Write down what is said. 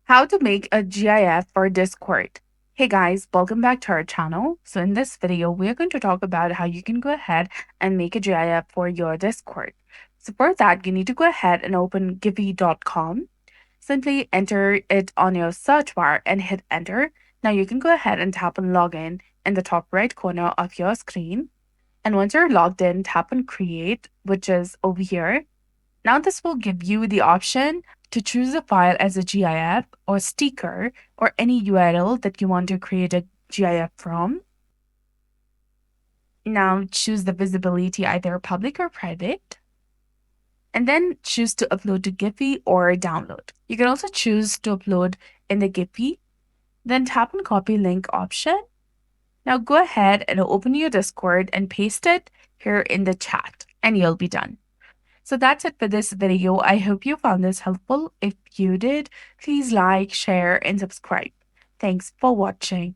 How to make a GIF for Discord. Hey guys, welcome back to our channel. So in this video, we're going to talk about how you can go ahead and make a GIF for your Discord. So for that, you need to go ahead and open giphy.com. Simply enter it on your search bar and hit enter. Now you can go ahead and tap on login in the top right corner of your screen. And once you're logged in, tap on create, which is over here. Now this will give you the option to choose a file as a GIF or sticker or any URL that you want to create a GIF from. Now choose the visibility, either public or private. And then choose to upload to Giphy or download. You can also choose to upload in the Giphy. Then tap on copy link option. Now go ahead and open your Discord and paste it here in the chat and you'll be done. So that's it for this video. I hope you found this helpful. If you did, please like, share, and subscribe. Thanks for watching.